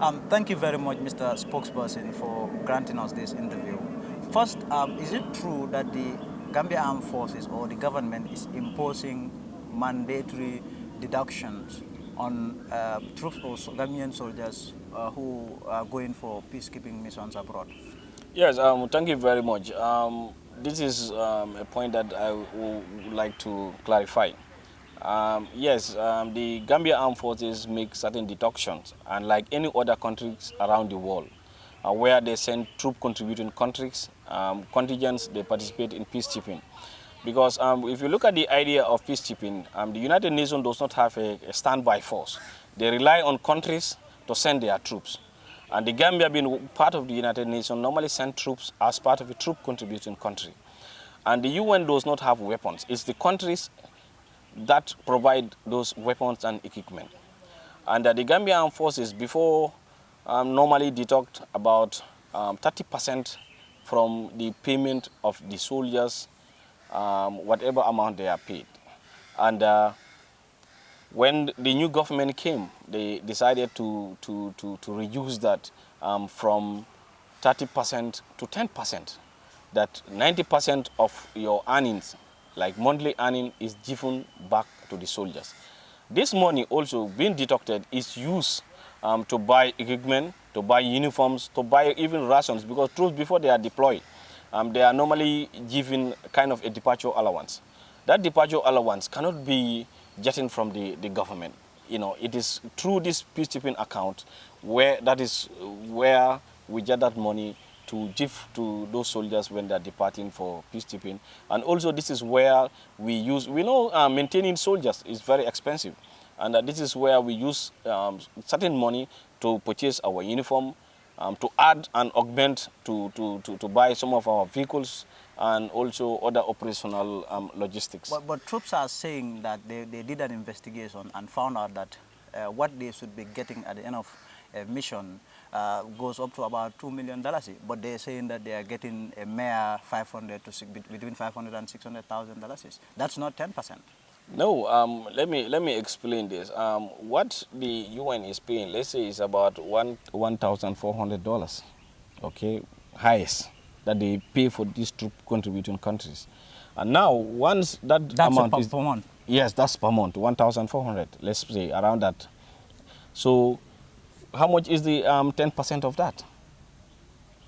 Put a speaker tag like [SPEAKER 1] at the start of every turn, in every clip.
[SPEAKER 1] Thank you very much, Mr. Spokesperson, for granting us this interview. First, is it true that the Gambia Armed Forces or the government is imposing mandatory deductions on troops or Gambian soldiers who are going for peacekeeping missions abroad?
[SPEAKER 2] Yes, thank you very much. This is a point that I would like to clarify. Yes, the Gambia Armed Forces make certain deductions, and like any other countries around the world, where they send troop contributing countries, contingents, they participate in peacekeeping. Because if you look at the idea of peacekeeping, the United Nations does not have a standby force. They rely on countries to send their troops. And the Gambia, being part of the United Nations, normally send troops as part of a troop contributing country. And the UN does not have weapons. It's the countries that provide those weapons and equipment. And the Gambia Armed Forces, before, normally deduct about 30% from the payment of the soldiers, whatever amount they are paid. And when the new government came, they decided to reduce that from 30% to 10%. That 90% of your earnings, like monthly earning, is given back to the soldiers. This money also being deducted is used to buy equipment, to buy uniforms, to buy even rations, because troops, before they are deployed, they are normally given kind of a departure allowance. That departure allowance cannot be getting from the government. You know, it is through this peacekeeping account where we get that money to give to those soldiers when they are departing for peacekeeping. And also this is where we know maintaining soldiers is very expensive. And this is where we use certain money to purchase our uniform, to add and augment to buy some of our vehicles and also other operational logistics.
[SPEAKER 1] But troops are saying that they did an investigation and found out that what they should be getting at the end of a mission goes up to about $2 million. But they're saying that they are getting a mere between $500,000 and $600,000. That's not 10%.
[SPEAKER 2] No, let me explain this. What the UN is paying, let's say, is about $1,400, okay, highest that they pay for these troop contributing countries. And now, once that's amount is per month. Yes, that's per month, 1,400. Let's say around that. So, how much is the 10% of that?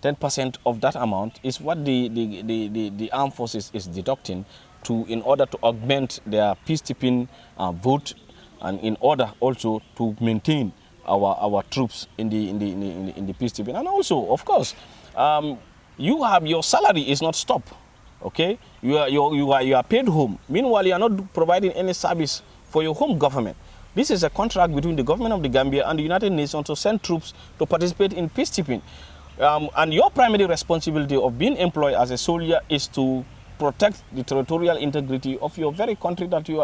[SPEAKER 2] 10% of that amount is what the armed forces is deducting in order to augment their peacekeeping vote, and in order also to maintain our troops in the peacekeeping. And also, of course, your salary is not stopped. Okay, you are paid home. Meanwhile, you are not providing any service for your home government. This is a contract between the government of the Gambia and the United Nations to send troops to participate in peacekeeping. And your primary responsibility of being employed as a soldier is to protect the territorial integrity of your very country that you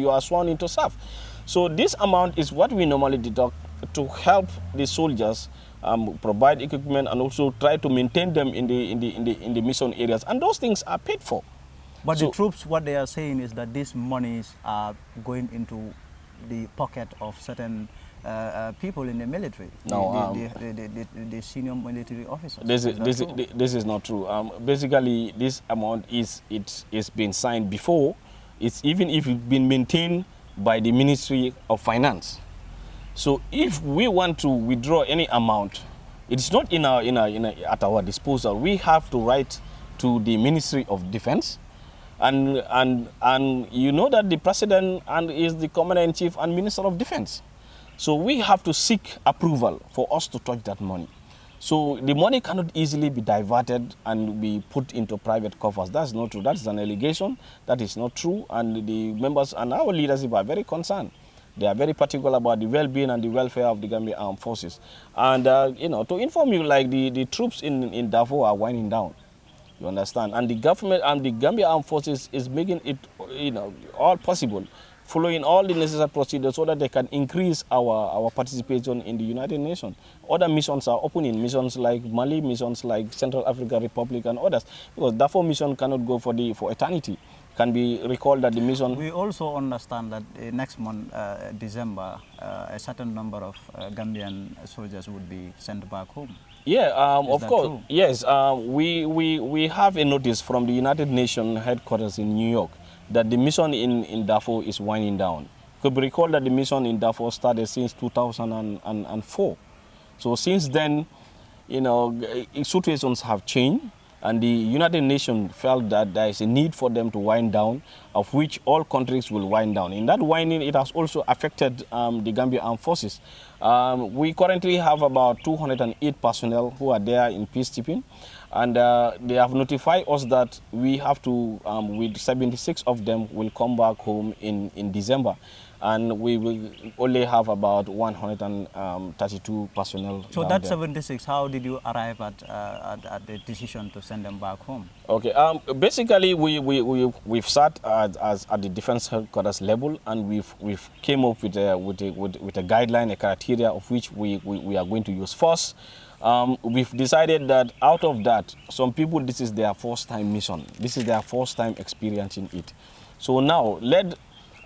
[SPEAKER 2] are sworn in to serve. So this amount is what we normally deduct to help the soldiers provide equipment and also try to maintain them in the mission areas, and those things are paid for.
[SPEAKER 1] But the troops, what they are saying is that these monies are going into the pocket of certain people in the military, the senior military officers.
[SPEAKER 2] This is not true. Basically, this amount is been signed before. It's even if it's been maintained by the Ministry of Finance. So if we want to withdraw any amount, it's not at our disposal. We have to write to the Ministry of Defense. And you know that the president is the commander-in-chief and minister of defense. So we have to seek approval for us to touch that money. So the money cannot easily be diverted and be put into private coffers. That's not true. That is an allegation. That is not true. And the members and our leadership are very concerned. They are very particular about the well-being and the welfare of the Gambia Armed Forces. And to inform you, like the troops in Darfur are winding down. You understand? And the government and the Gambia Armed Forces is making it, all possible, following all the necessary procedures so that they can increase our participation in the United Nations. Other missions are opening, missions like Mali, missions like Central African Republic and others, because Darfur mission cannot go for eternity. can be recalled that the mission...
[SPEAKER 1] We also understand that next month, December, a certain number of Gambian soldiers would be sent back home.
[SPEAKER 2] Yeah,
[SPEAKER 1] Is
[SPEAKER 2] of course.
[SPEAKER 1] true?
[SPEAKER 2] Yes, we have a notice from the United Nations headquarters in New York that the mission in Darfur is winding down. Could be recalled that the mission in Darfur started since 2004. So since then, you know, situations have changed, and the United Nations felt that there is a need for them to wind down, of which all countries will wind down. In that winding, it has also affected the Gambia Armed Forces. We currently have about 208 personnel who are there in peacekeeping, and they have notified us that we have to, with 76 of them will come back home in December. And we will only have about 132 personnel.
[SPEAKER 1] So that 76, how did you arrive at the decision to send them back home?
[SPEAKER 2] Okay, basically we've sat at the defense headquarters level, and we've came up with a guideline, a criteria of which we are going to use first. We've decided that out of that, some people, this is their first time mission. This is their first time experiencing it. So now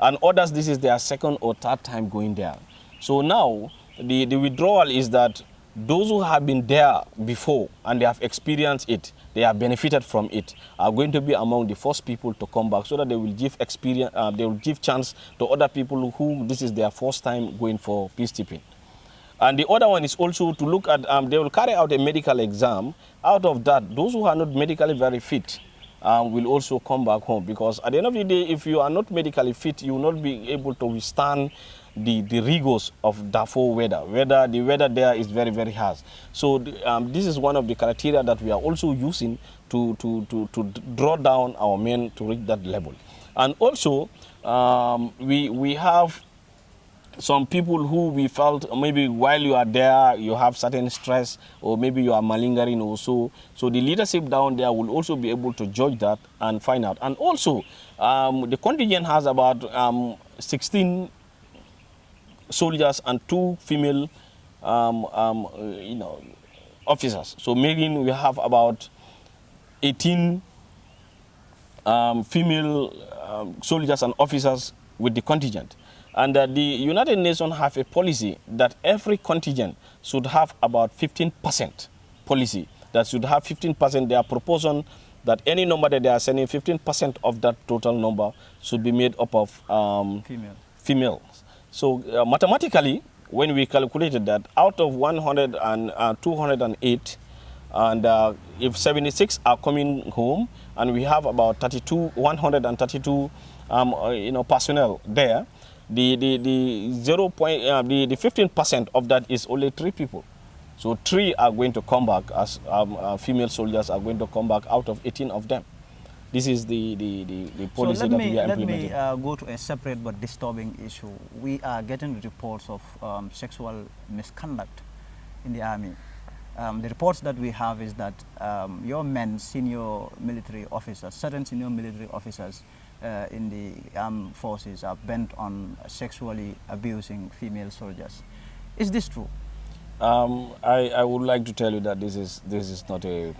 [SPEAKER 2] and others, this is their second or third time going there. So now, the withdrawal is that those who have been there before and they have experienced it, they have benefited from it, are going to be among the first people to come back, so that they will give experience, they will give chance to other people who this is their first time going for peacekeeping. And the other one is also to look at, they will carry out a medical exam. Out of that, those who are not medically very fit, will also come back home, because at the end of the day, if you are not medically fit, you will not be able to withstand the rigors of Darfur weather. The weather there is very, very harsh. So this is one of the criteria that we are also using to draw down our men to reach that level. And also, we have some people who we felt maybe while you are there, you have certain stress, or maybe you are malingering also. So the leadership down there will also be able to judge that and find out. And also, the contingent has about 16 soldiers and 2 female officers. So maybe we have about 18 female soldiers and officers with the contingent. And the United Nations have a policy that every contingent should have about 15% policy. That should have 15%. Their proposal that any number that they are sending, 15% of that total number should be made up of females. So mathematically, when we calculated that, out of 208, and if 76 are coming home, and we have about 132 personnel there, the 15% of that is only 3 people. So 3 are going to come back as female soldiers are going to come back out of 18 of them. This is the policy that we are implementing.
[SPEAKER 1] Let me go to a separate but disturbing issue. We are getting reports of sexual misconduct in the army. The reports that we have is that your men, senior military officers, certain senior military officers in the armed forces are bent on sexually abusing female soldiers. Is this true?
[SPEAKER 2] I would like to tell you that this is not a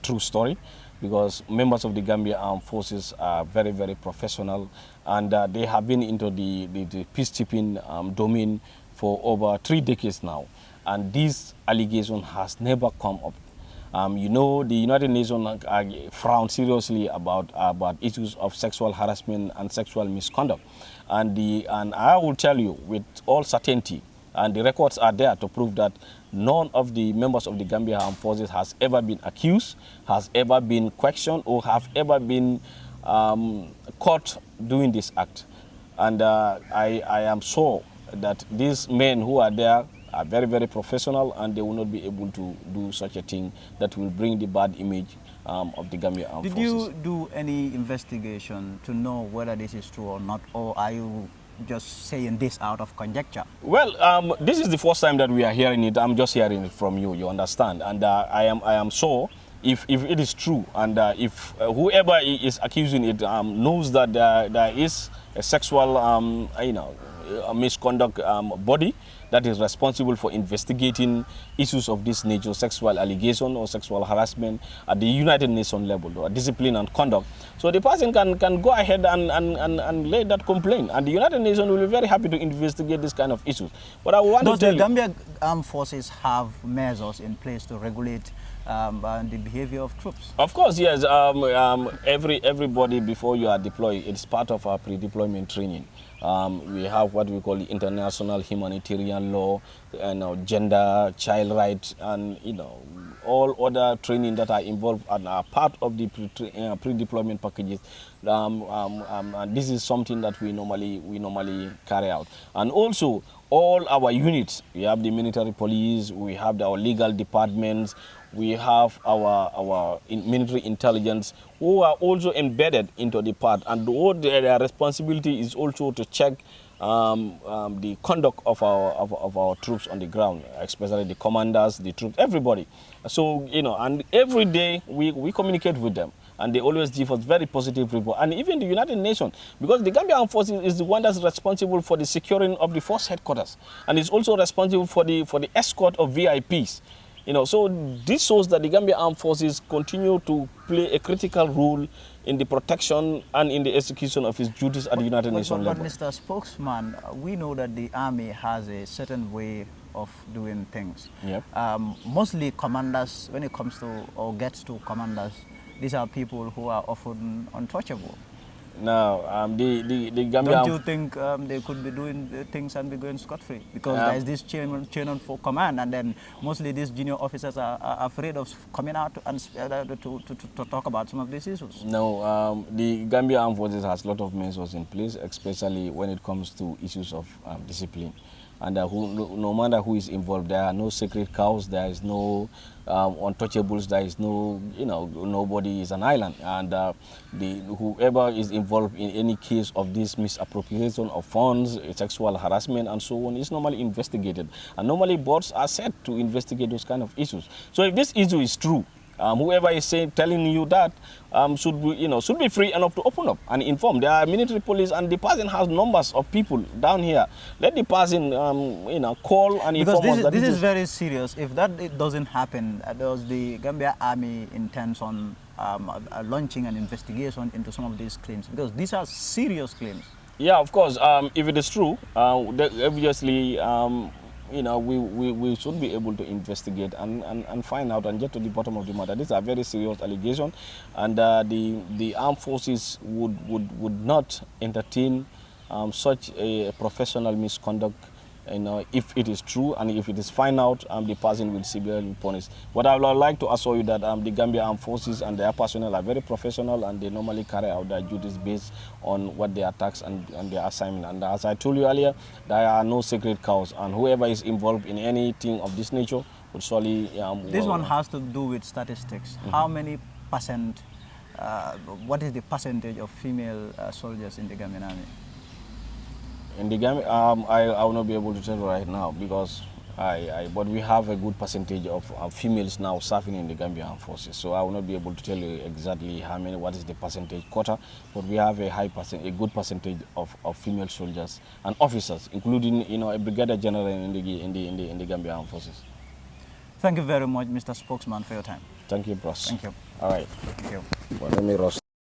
[SPEAKER 2] true story, because members of the Gambia Armed Forces are very, very professional, and they have been into the peacekeeping domain for over 3 decades now, and this allegation has never come up. The United Nations frown seriously about issues of sexual harassment and sexual misconduct, and I will tell you with all certainty, and the records are there to prove that none of the members of the Gambia Armed Forces has ever been accused, has ever been questioned, or have ever been caught doing this act. And I am sure that these men who are there are very, very professional, and they will not be able to do such a thing that will bring the bad image of the Gambia Armed Forces.
[SPEAKER 1] Did you do any investigation to know whether this is true or not, or are you just saying this out of conjecture? Well,
[SPEAKER 2] this is the first time that we are hearing it. I'm just hearing it from you, you understand, and I am sure if it is true, and if whoever is accusing it knows that there is a sexual misconduct body that is responsible for investigating issues of this nature, sexual allegation or sexual harassment at the United Nations level, or discipline and conduct. So the person can go ahead and lay that complaint, and the United Nations will be very happy to investigate this kind of issues. But I want to tell you,
[SPEAKER 1] the Gambia Armed Forces have measures in place to regulate the behavior of troops?
[SPEAKER 2] Of course, yes. Everybody before you are deployed, it's part of our pre-deployment training. We have what we call the international humanitarian law, gender, child rights, and all other training that are involved and are part of the pre-deployment packages. And this is something that we normally carry out. And also, all our units, we have the military police, we have our legal departments, we have our military intelligence, who are also embedded into the part, and their responsibility is also to check the conduct of our troops on the ground, especially the commanders, the troops, everybody. So and every day we communicate with them, and they always give us very positive report. And even the United Nations, because the Gambia Armed Forces is the one that's responsible for the securing of the force headquarters, and is also responsible for the escort of VIPs. So this shows that the Gambia Armed Forces continue to play a critical role in the protection and in the execution of its duties at the United Nations level.
[SPEAKER 1] But Mr. Spokesman, we know that the Army has a certain way of doing things.
[SPEAKER 2] Yep.
[SPEAKER 1] Mostly commanders, when it comes to or gets to commanders, these are people who are often untouchable.
[SPEAKER 2] Now, the Gambia...
[SPEAKER 1] Don't you think they could be doing things and be going scot-free? Because there is this chain on for command, and then mostly these junior officers are afraid of coming out and to talk about some of these issues.
[SPEAKER 2] No, the Gambia Armed Forces has a lot of measures in place, especially when it comes to issues of discipline. And no matter who is involved, there are no sacred cows, there is no untouchables, there is no, nobody is an island. And whoever is involved in any case of this misappropriation of funds, sexual harassment, and so on, is normally investigated. And normally boards are set to investigate those kind of issues. So if this issue is true, whoever is telling you that should be free enough to open up and inform. There are military police, and the person has numbers of people down here. Let the person call and inform us.
[SPEAKER 1] Because this is very serious. If that doesn't happen, does the Gambia Army intends on launching an investigation into some of these claims? Because these are serious claims.
[SPEAKER 2] Yeah, of course. If it is true, obviously. We should be able to investigate and find out and get to the bottom of the matter. These are very serious allegations, and the armed forces would not entertain such a professional misconduct. If it is true and if it is found out, the person will severely punished. But I would like to assure you that the Gambia Armed Forces and their personnel are very professional, and they normally carry out their duties based on what they are tasked and their assignment. And as I told you earlier, there are no sacred cows, and whoever is involved in anything of this nature would surely...
[SPEAKER 1] this one has to do with statistics. Mm-hmm. How many percent, what is the percentage of female soldiers in the Gambian Army?
[SPEAKER 2] In the Gambia, I will not be able to tell you right now, because but we have a good percentage of females now serving in the Gambia Armed Forces. So I will not be able to tell you exactly what is the percentage quota, but we have a good percentage of female soldiers and officers, including a brigadier general in the Gambia Armed Forces.
[SPEAKER 1] Thank you very much, Mr. Spokesman, for your time.
[SPEAKER 2] Thank you, boss.
[SPEAKER 1] Thank you.
[SPEAKER 2] All right.
[SPEAKER 1] Thank you.
[SPEAKER 2] Well, let me rest.